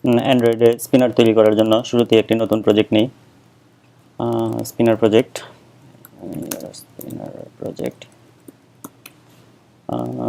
অ্যান্ড্রয়েডে spinner তৈরি করার জন্য শুরুতেই একটি নতুন প্রজেক্ট নিই, spinner project. Spinner project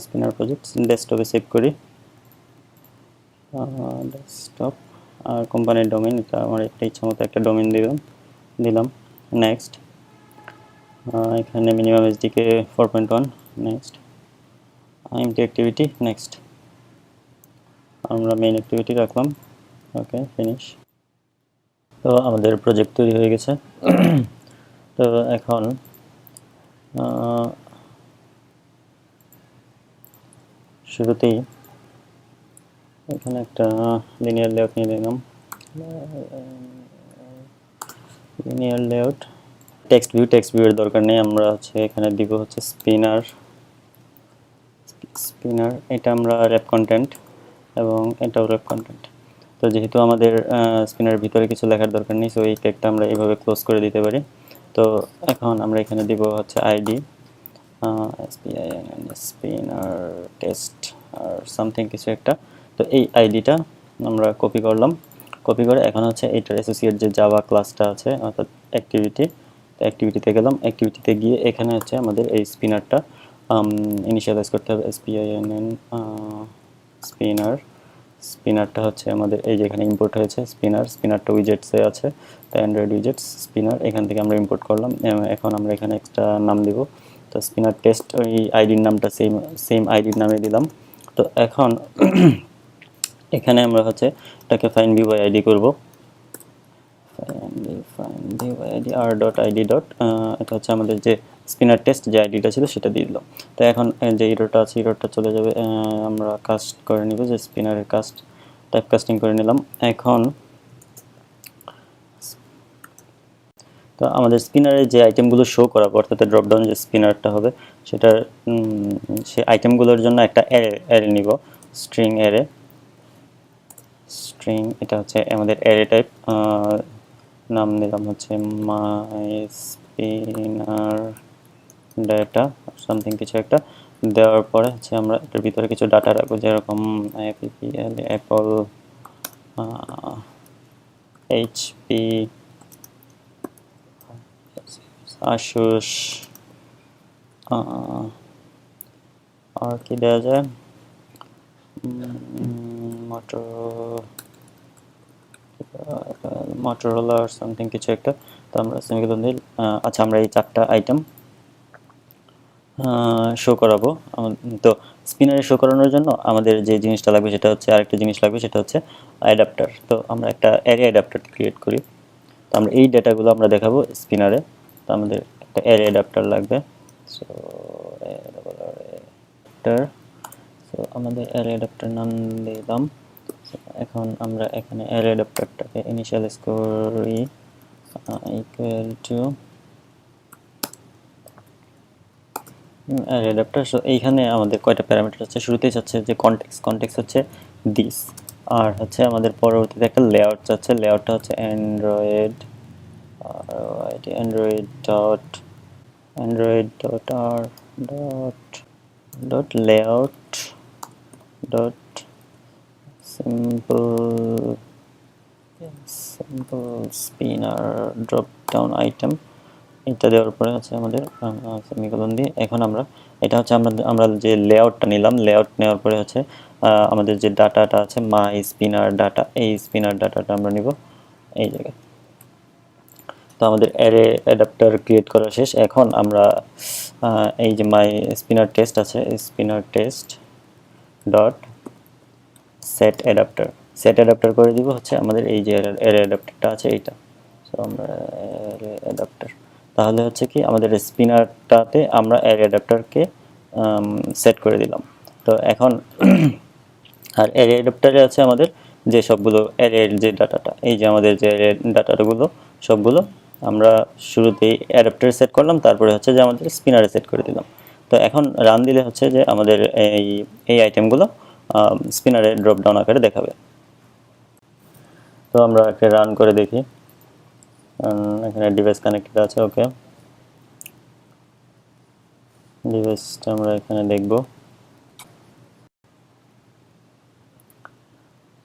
spinner project ডেস্কটপে সেভ করি। ডেস্কটপ আর কোম্পানির ডোমেন, এটা আমার একটা ইচ্ছা মতো একটা ডোমেন দিলাম। নেক্সট, এখানে minimum SDK 4.1। Next, empty activity. Next, আমরা মেইন অ্যাক্টিভিটি রাখলাম। Okay, finish. তো আমাদের প্রজেক্ট তৈরি হয়ে গেছে। তো এখন শুরুতেই এখানে একটা লিনিয়ার লেআউট নিয়ে নিলাম। লিনিয়ার লেআউট, টেক্সট ভিউয়ের দরকার নেই, আমরা হচ্ছে এখানে দিব হচ্ছে স্পিনার। এটা আমরা র্যাপ কন্টেন্ট এবং এটাও র্যাপ কন্টেন্ট। তো যেহেতু আমাদের স্পিনারের ভিতরে কিছু লেখার দরকার নেই, সো এই ট্যাগটা আমরা এইভাবে ক্লোজ করে দিতে পারি। তো এখন আমরা এখানে দিব হচ্ছে আইডি, স্পিনার টেস্ট আর সামথিং কিছু একটা। তো এই আইডিটা আমরা কপি করলাম। কপি করে এখন হচ্ছে এইটার অ্যাসোসিয়েট যে জাভা ক্লাসটা আছে, অর্থাৎ অ্যাক্টিভিটিতে গেলাম। অ্যাক্টিভিটিতে গিয়ে এখানে হচ্ছে আমাদের এই স্পিনারটা ইনিশিয়ালাইজ করতে হবে। স্পিনারটা হচ্ছে আমাদের এই যে এখানে ইম্পোর্ট হয়েছে স্পিনারটা উইজেটসে আছে, তাই অ্যান্ড্রয়েড উইজেটস স্পিনার এখান থেকে আমরা ইম্পোর্ট করলাম। এখন আমরা এখানে একটা নাম দিব। তো স্পিনার টেস্ট, ওই আইডির নামটা সেম আইডির নামে দিলাম। তো এখন এখানে আমরা হচ্ছে এটাকে ফাইন্ড ভিউ বাই আইডি করবো। আর ডট আইডি ডট, এটা হচ্ছে আমাদের যে স্পিনার টেস্ট যে আইডিটা ছিল সেটা দিয়ে দিলাম। তো এখন যে ইরোটা আছে, ইরোটা চলে যাবে। আমরা কাস্ট করে নিব, যে স্পিনারের টাইপ কাস্টিং করে নিলাম। এখন তো আমাদের স্পিনারে যে আইটেমগুলো শো করাবো, অর্থাৎ ড্রপডাউন যে স্পিনারটা হবে সেটার সে আইটেমগুলোর জন্য একটা অ্যারে নিব, স্ট্রিং অ্যারে। এটা হচ্ছে আমাদের অ্যারে টাইপ, নাম দিলাম হচ্ছে মাই স্পিনার ডাটা সামথিং কিছু একটা। দেওয়ার পরে হচ্ছে আমরা এটার ভিতরে কিছু ডাটা রাখবো, যেরকম অ্যাপল, এইচপি, আসুস, আর কি দেওয়া যায়, মোটরোলা আর সামথিং কিছু একটা। তো আমরা সেমিকোলন দিই। আচ্ছা, আমরা এই 4টা আইটেম শো করাবো। তো স্পিনারে শো করানোর জন্য আমাদের যে জিনিসটা লাগবে সেটা হচ্ছে, আরেকটা জিনিস লাগবে সেটা হচ্ছে অ্যাডাপ্টার। তো আমরা একটা অ্যারে অ্যাডাপ্টার ক্রিয়েট করি। তো আমরা এই ডেটাগুলো আমরা দেখাবো স্পিনারে। তো আমাদের একটা অ্যারে অ্যাডাপ্টার লাগবে। সো অ্যাডাপ্টার, সো আমাদের অ্যারে অ্যাডাপ্টার নাম দিলাম। এখন আমরা এখানে অ্যারে অ্যাডাপ্টারটাকে ইনিশিয়ালাইজ করি equal to array adapter. So এইখানে আমাদের কয়টা প্যারামিটার আছে, শুরুতেই চাচ্ছে যে কনটেক্সট হচ্ছে দিস, আর হচ্ছে আমাদের পরবর্তীতে একটা লেআউট চাচ্ছে। লেআউটটা হচ্ছে Android dot dot simple spinner drop down item. এটা দেওয়ার পরে হচ্ছে আমাদের সেমিকোলন দিয়ে এখন আমরা এটা হচ্ছে আমরা যে লেআউটটা নিলাম, লেআউট নেওয়ার পরে হচ্ছে আমাদের যে ডাটাটা আছে মাই স্পিনার ডাটা, এই স্পিনার ডাটাটা আমরা নিব এই জায়গায়। তো আমাদের অ্যারে অ্যাডাপ্টার ক্রিয়েট করা শেষ। এখন আমরা এই যে মাই স্পিনার টেস্ট আছে, spinner test dot set adapter করে দিব হচ্ছে আমাদের এই যে অ্যারে অ্যাডাপ্টারটা আছে এইটা। সো আমরা অ্যারে অ্যাডাপ্টার, তাহলে হচ্ছে কি আমাদের স্পিনারটাতে আমরা অ্যারে অ্যাডাপ্টারকে সেট করে দিলাম। তো এখন আর অ্যারে অ্যাডাপ্টারে আছে আমাদের যে সবগুলো অ্যারের যে ডাটাটা, এই যে আমাদের যে অ্যারে ডাটাগুলো সবগুলো আমরা শুরুতেই অ্যাডাপ্টারে সেট করলাম, তারপরে হচ্ছে যে আমাদের স্পিনারে সেট করে দিলাম। তো এখন রান দিলে হচ্ছে যে আমাদের এই আইটেমগুলো স্পিনারে ড্রপ ডাউন আকারে দেখাবে। তো আমরা একটা রান করে দেখি। এখানে ডিভাইস কানেক্টেড আছে, ওকে, ডিভাইসটা আমরা এখানে দেখব।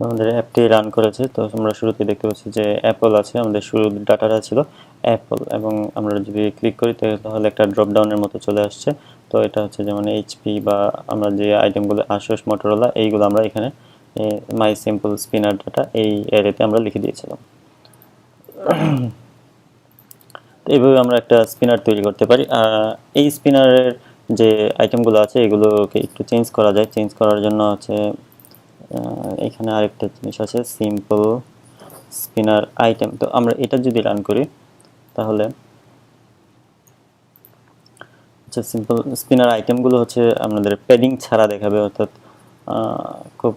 আমাদের অ্যাপটি রান করেছে। তো আমরা শুরুতে দেখতে পাচ্ছি যে অ্যাপল আছে, আমাদের শুরু ডাটাটা ছিল অ্যাপল, এবং আমরা যদি ক্লিক করি তাহলে একটা ড্রপ ডাউনের মতো চলে আসছে। তো এটা হচ্ছে যেমন এইচপি বা আমরা যে আইটেমগুলো আসুস, মোটরোলা, এইগুলো আমরা এখানে মাই সিম্পল স্পিনার ডাটা এই অ্যারেতে আমরা লিখে দিয়েছিলাম। তো এইভাবে আমরা একটা স্পিনার তৈরি করতে পারি। এই স্পিনারের যে আইটেমগুলো আছে এগুলোকে একটু চেঞ্জ করা যায়। চেঞ্জ করার জন্য আছে এখানে আরেকটা জিনিস আছে, সিম্পল স্পিনার আইটেম। তো আমরা এটা যদি রান করি তাহলে আচ্ছা, সিম্পল স্পিনার আইটেমগুলো হচ্ছে আমাদের প্যাডিং ছাড়া দেখাবে, অর্থাৎ খুব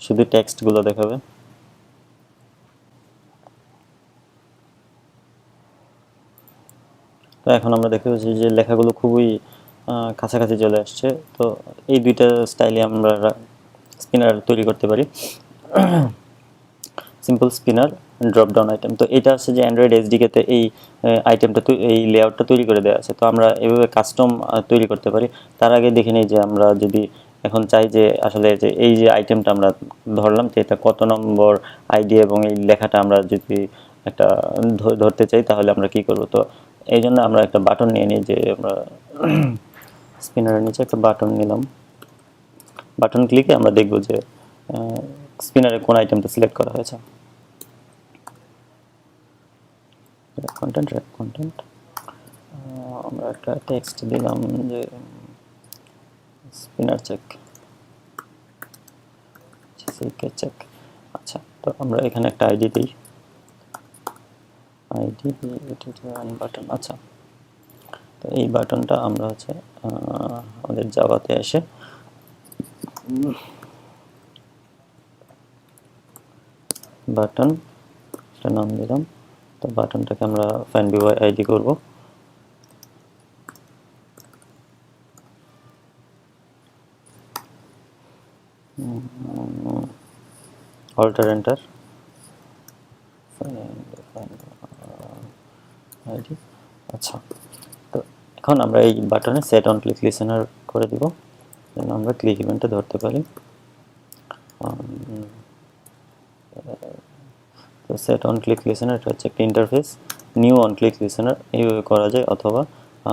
শুধু টেক্সটগুলো দেখাবে। তো এখন আমরা দেখতে পাচ্ছি যে লেখাগুলো খুবই কাছাকাছি চলে আসছে। তো এই দুইটা স্টাইলে আমরা স্পিনার তৈরি করতে পারি। Simple spinner drop down item, তো এটা আছে যে অ্যান্ড্রয়েড এসডিকেতে এই আইটেমটা, এই লেআউটটা তৈরি করে দেওয়া আছে। তো আমরা এভাবে কাস্টম তৈরি করতে পারি। তার আগে দেখে নিই যে আমরা যদি এখন চাই যে আসলে যে এই যে আইটেমটা আমরা ধরলাম যে এটা কত নম্বর আইডি, এবং এই লেখাটা আমরা যদি একটা ধরতে চাই তাহলে আমরা কি করব। তো এই জন্য আমরা একটা বাটন নিয়ে নিই, যে আমরা স্পিনারের নিচে একটা বাটন নিলাম। বাটন ক্লিকে আমরা দেখব যে স্পিনারে কোন আইটেমটা সিলেক্ট করা হয়েছে। কন্টেন্ট আমরা একটা টেক্সট দিলাম যে স্পিনার চেক, চেক। আচ্ছা, তো আমরা এখানে একটা আইডি দিই, বাটন। আচ্ছা, তো এই বাটনটা আমরা হচ্ছে আমাদের জাভাতে এসে বাটন একটা নাম দিলাম। তো বাটনটাকে আমরা ফাইন বিওয়াই আইডি করব। Alter enter ID. আচ্ছা, তো এখন আমরা এই বাটনে সেট অন ক্লিক লিসেনার করে দিব, যেন আমরা ক্লিক ইভেন্টটা ধরতে পারি। তো সেট অন ক্লিক লিসেনার এটা হচ্ছে একটা interface, new on click listener এইভাবে করা যায়, অথবা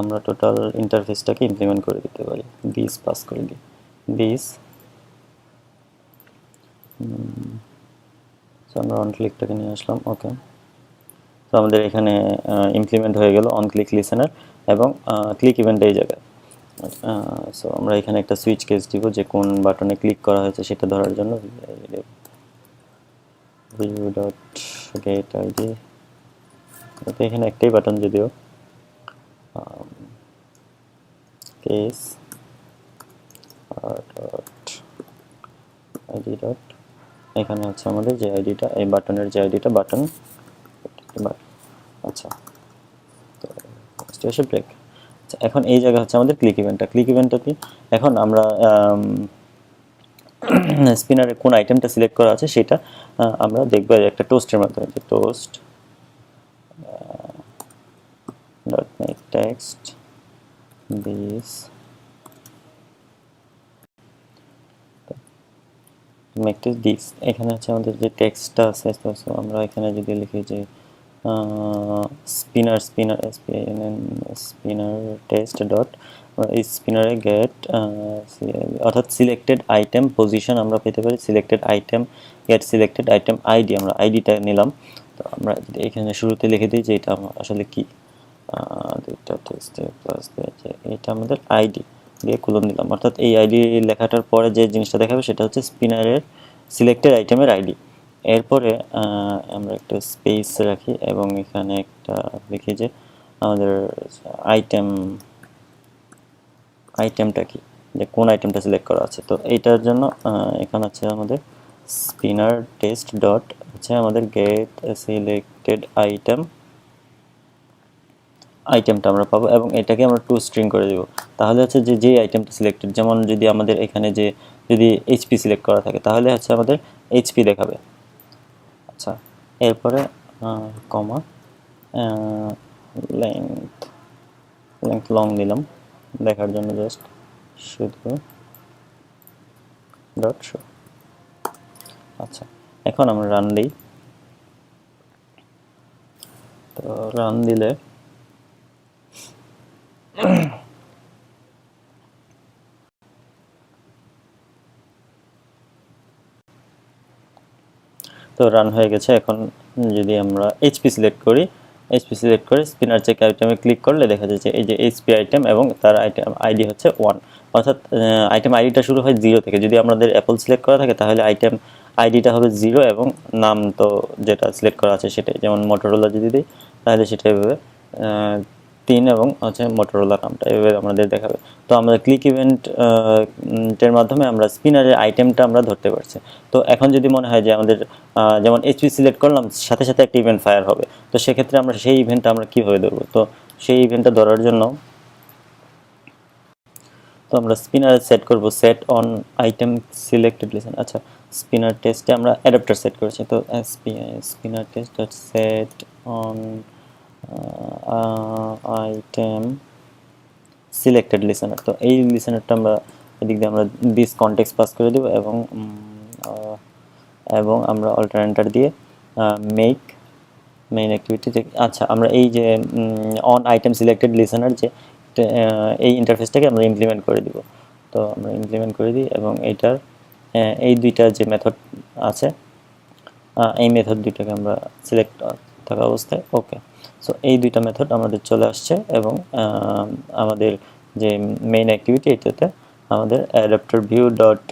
আমরা টোটাল ইন্টারফেসটাকে ইমপ্লিমেন্ট করে দিতে পারি। দিস পাস করে দিই, দিস। আমরা অন ক্লিকটাকে নিয়ে আসলাম। ওকে, তো আমাদের এখানে ইমপ্লিমেন্ট হয়ে গেল অন ক্লিক লিসেনার এবং ক্লিক ইভেন্ট এই জায়গায়। সো আমরা এখানে একটা সুইচ কেস দিব যে কোন বাটনে ক্লিক করা হয়েছে সেটা ধরার জন্য। view dot get id, এখানে একটাই বাটন যদিও, কেস ডট আইডি ডট, এখানে হচ্ছে আমাদের যে আইডিটা, এই বাটনের যে আইডিটা, বাটন। আচ্ছা, তো এসে ব্রেক। আচ্ছা, এখন এই জায়গা হচ্ছে আমাদের ক্লিক ইভেন্টটা। ক্লিক ইভেন্টটা কি, এখন আমরা স্পিনারে কোন আইটেমটা সিলেক্ট করা আছে সেটা আমরা দেখব একটা টোস্টের মাধ্যমে, যে toast dot make text this make text this. এখানে হচ্ছে আমাদের যে টেক্সটটা আছে, তো আমরা এখানে যদি লিখি যে স্পিনার টেস্ট ডট, এই স্পিনারে গেট অর্থাৎ সিলেক্টেড আইটেম পজিশন আমরা পেতে পারি, selected item gate selected item ID, আমরা আইডিটা নিলাম। তো আমরা এখানে শুরুতে লিখে দিই যে এটা আসলে কি, দুইটা টেক্সটে প্লাস এটা আমাদের আইডি দিয়ে কুলন দিলাম, অর্থাৎ এই আইডি লেখাটার পরে যে জিনিসটা দেখাবে সেটা হচ্ছে স্পিনারের সিলেক্টেড আইটেমের আইডি। এরপরে আমরা একটা স্পেস রাখি এবং এখানে একটা লিখি যে আমাদের আইটেমটা কি, যে কোন আইটেমটা সিলেক্ট করা আছে। তো এইটার জন্য এখানে হচ্ছে আমাদের স্পিনার টেস্ট ডট হচ্ছে আমাদের গেট সিলেক্টেড আইটেমটা আমরা পাবো, এবং এটাকে আমরা টু স্ট্রিং করে দেব। তাহলে হচ্ছে যে আইটেমটা সিলেক্টেড, যেমন যদি আমাদের এখানে যদি এইচপি সিলেক্ট করা থাকে তাহলে হচ্ছে আমাদের এইচপি দেখাবে। আচ্ছা, এরপরে কমা লেংথ লং দিলাম দেখার জন্য, শুধু ডট শো। আচ্ছা, এখন আমরা রান দিই। তো রান দিলে তো রান হয়ে গেছে। এখন যদি আমরা এইচপি সিলেক্ট করি, এইচপি সিলেক্ট করে স্পিনার চেক আইটেমে ক্লিক করলে দেখা যাচ্ছে এই যে এইচপি আইটেম এবং তার আইটেম আইডি হচ্ছে 1, অর্থাৎ আইটেম আইডিটা শুরু হয় 0 থেকে। যদি আমাদের অ্যাপল সিলেক্ট করা থাকে তাহলে আইটেম আইডিটা হবে 0 এবং নাম তো যেটা সিলেক্ট করা আছে সেটাই, যেমন মোটরোলা যদি দিই তাহলে সেটা এভাবে 3 এবং হচ্ছে মোটরোলা নামটা এভাবে আমাদের দেখাবে। তো আমরা ক্লিক ইভেন্ট এর মাধ্যমে আমরা স্পিনারের আইটেমটা আমরা ধরতে পারছি। তো এখন যদি মনে হয় যে আমাদের যেমন এইচপি সিলেক্ট করলাম সাথে সাথে একটা ইভেন্ট ফায়ার হবে, তো সেক্ষেত্রে আমরা সেই ইভেন্টটা আমরা কীভাবে ধরবো? তো সেই ইভেন্টটা ধরার জন্য তো আমরা স্পিনার সেট করব, set on item selected listen. আচ্ছা, স্পিনার টেস্টে আমরা অ্যাডাপ্টার সেট করেছি। তো spinner test dot set on item selected listener. তো এই লিসেনারটা আমরা এদিক দিয়ে আমরা দিস কনটেক্সট পাস করে দেব এবং আমরা অল্টারনেটর দিয়ে মেক মেইন অ্যাক্টিভিটি। আচ্ছা, আমরা এই যে অন আইটেম সিলেক্টেড লিসেনার যে এই ইন্টারফেসটাকে আমরা ইমপ্লিমেন্ট করে দিব। তো আমরা ইমপ্লিমেন্ট করে দিই এবং এইটার এই দুইটা যে মেথড আছে এই মেথড দুইটাকে আমরা সিলেক্ট থাকা অবস্থায় ওকে। সো এই দুইটা মেথড আমাদের চলে আসছে এবং আমাদের যে মেইন অ্যাক্টিভিটি এটাতে আমাদের adapter view dot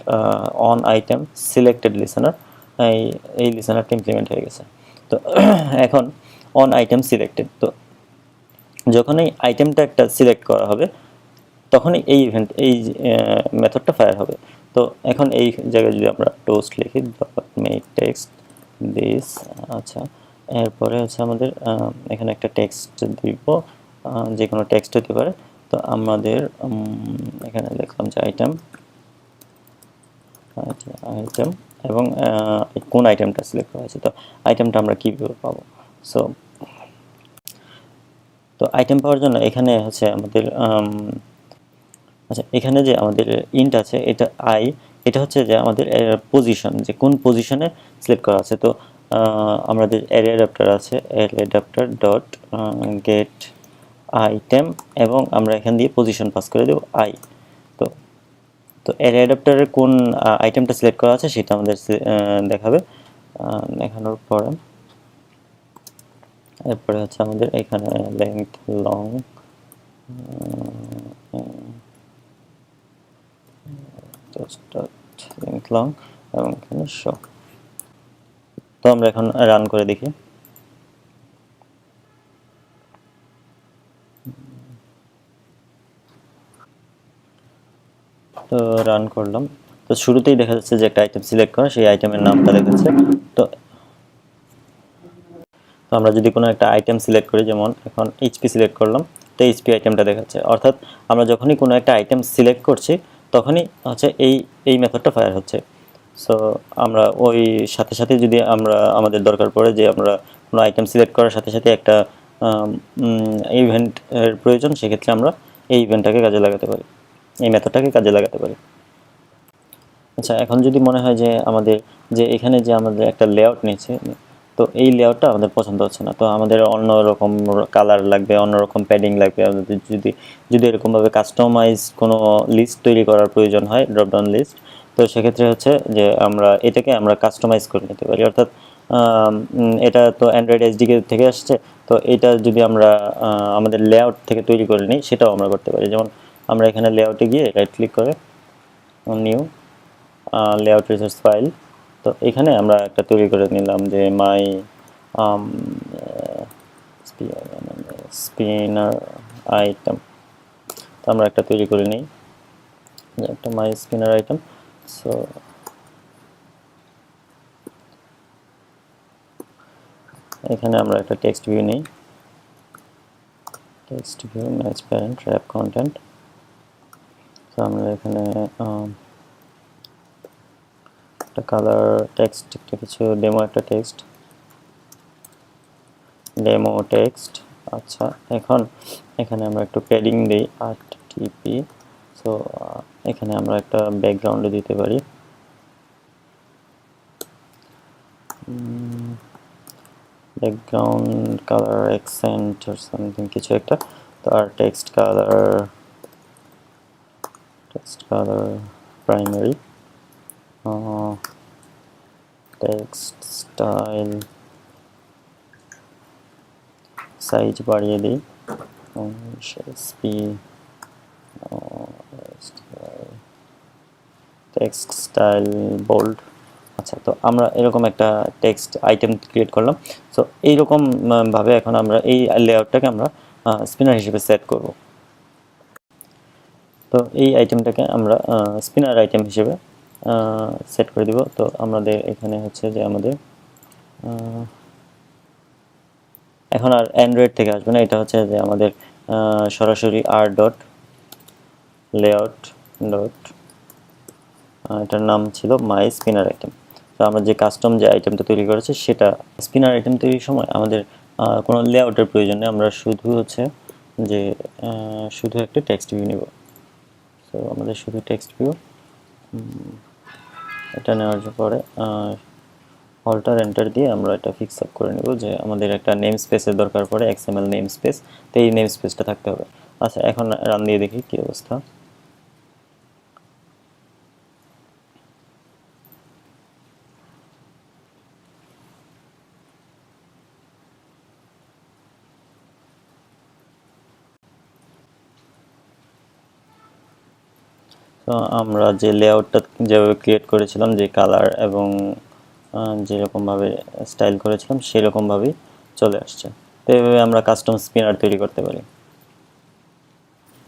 on item selected listener এই লিসেনারটা ইমপ্লিমেন্ট হয়ে গেছে। তো এখন অন আইটেম সিলেক্টেড, তো যখন এই আইটেমটা একটা সিলেক্ট করা হবে তখনই এই ইভেন্ট এই মেথডটা ফায়ার হবে। তো এখন এই জায়গায় যদি আমরা টোস্ট লিখি ডট মেক টেক্সট দিস, আচ্ছা, এরপরে হচ্ছে আমাদের এখানে একটা টেক্সট দিব, যে কোনো টেক্সট হতে পারে। তো আমাদের এখানে লিখলাম যে আইটেম আইটেম এবং কোন আইটেমটা সিলেক্ট করা হয়েছে, তো আইটেমটা আমরা কীভাবে পাবো? সো তো আইটেম পাওয়ার জন্য এখানে হচ্ছে আমাদের আচ্ছা, এখানে যে আমাদের ইন্ট আছে এটা এটা হচ্ছে যে আমাদের পজিশন, যে কোন পজিশনে সিলেক্ট করা আছে। তো আমাদের অ্যারে অ্যাডাপ্টার আছে, array adapter dot gate item এবং আমরা এখান দিয়ে পজিশন পাস করে দেব আই। তো তো অ্যারে অ্যাডাপ্টারের কোন আইটেমটা সিলেক্ট করা আছে সেটা আমাদের দেখাবে। দেখানোর পরে এরপরে হচ্ছে আমাদের এখানে লেংথ লং লিখলাম এবং এখানে শো। তো আমরা এখন রান করে দেখি। তো রান করলাম, তো শুরুতেই দেখা যাচ্ছে যে একটা আইটেম সিলেক্ট করা, সেই আইটেমের নামটা দেখাচ্ছে। তো তো আমরা যদি কোনো একটা আইটেম সিলেক্ট করি, যেমন এখন এইচপি সিলেক্ট করলাম, তো এইচপি আইটেমটা দেখাচ্ছে। অর্থাৎ আমরা যখনই কোনো একটা আইটেম সিলেক্ট করছি তখনই হচ্ছে এই মেথডটা ফায়ার হচ্ছে। সো আমরা ওই সাথে সাথে যদি আমরা আমাদের দরকার পড়ে যে আমরা কোনো আইটেম সিলেক্ট করার সাথে সাথে একটা ইভেন্টের প্রয়োজন, সেক্ষেত্রে আমরা এই ইভেন্টটাকে কাজে লাগাতে পারি, এই মেথডটাকে কাজে লাগাতে পারি। আচ্ছা, এখন যদি মনে হয় যে আমাদের যে এখানে যে আমাদের একটা লেআউট নিয়েছে, তো এই লেআউটটা আমাদের পছন্দ হচ্ছে না, তো আমাদের অন্যরকম কালার লাগবে, অন্যরকম প্যাডিং লাগবে, আমাদের যদি যদি এরকমভাবে কাস্টমাইজ কোনো লিস্ট তৈরি করার প্রয়োজন হয়, ড্রপডাউন লিস্ট, তো সেক্ষেত্রে হচ্ছে যে আমরা এটাকে আমরা কাস্টমাইজ করে নিতে পারি। অর্থাৎ এটা তো অ্যান্ড্রয়েড এসডিকে থেকে আসছে, তো এটা যদি আমরা আমাদের লেআউট থেকে তৈরি করে নিই সেটাও আমরা করতে পারি। যেমন আমরা এখানে লেআউটে গিয়ে রাইট ক্লিক করে নিউ লেআউট রিসোর্স ফাইল, তো এখানে আমরা একটা তৈরি করে নিলাম যে মাই স্পিনার আইটেম। তো আমরা একটা তৈরি করে নিই, একটা মাই স্পিনার আইটেম। সো এখানে আমরা একটা টেক্সট ভিউ নিই, text view match parent rap content. তো আমরা এখানে একটা কালার টেক্সট, একটা কিছু ডেমো, একটা টেক্সট ডেমো টেক্সট। আচ্ছা, এখন এখানে আমরা একটু প্যাডিং দিই 8 টিপি। সো এখানে আমরা একটা ব্যাকগ্রাউন্ডে দিতে পারি background colour accent or something কিছু একটা। তো আর text colour primary, text style size বাড়িয়ে দিই, এসপি টেক্সট স্টাইল বোল্ড। আচ্ছা, তো আমরা এরকম একটা টেক্সট আইটেম ক্রিয়েট করলাম। সো এইরকম ভাবে এখন আমরা এই লেআউটটাকে আমরা স্পিনার হিসেবে সেট করব। তো এই আইটেমটাকে আমরা স্পিনার আইটেম হিসেবে সেট করে দিব। তো আমাদের এখানে হচ্ছে যে আমাদের এখন আর অ্যান্ড্রয়েড থেকে আসবে না, এটা হচ্ছে যে আমাদের সরাসরি আর ডট লেআউট ডট, এটার নাম ছিল মাই স্পিনার আইটেম। তো আমরা যে কাস্টম যে আইটেমটা তৈরি করেছি সেটা স্পিনার আইটেম তৈরির সময় আমাদের কোনো লেআউটের প্রয়োজন নেই, আমরা শুধু হচ্ছে যে শুধু একটা টেক্সট ভিউ নেব। তো আমাদের শুধু টেক্সট ভিউ, এটা নেওয়ার পরে অল্টার এন্টার দিয়ে আমরা এটা ফিক্স আপ করে নেব যে আমাদের একটা নেম স্পেসের দরকার পড়ে, এক্সএমএল নেম স্পেস। তো এই নেম স্পেসটা থাকতে হবে। আচ্ছা, এখন রান দিয়ে দেখি কী অবস্থা। তো আমরা যে লেআউটটা যেভাবে ক্রিয়েট করেছিলাম, যে কালার এবং যেরকমভাবে স্টাইল করেছিলাম সেরকমভাবেই চলে আসছে। তো এইভাবে আমরা কাস্টম স্পিনার তৈরি করতে পারি।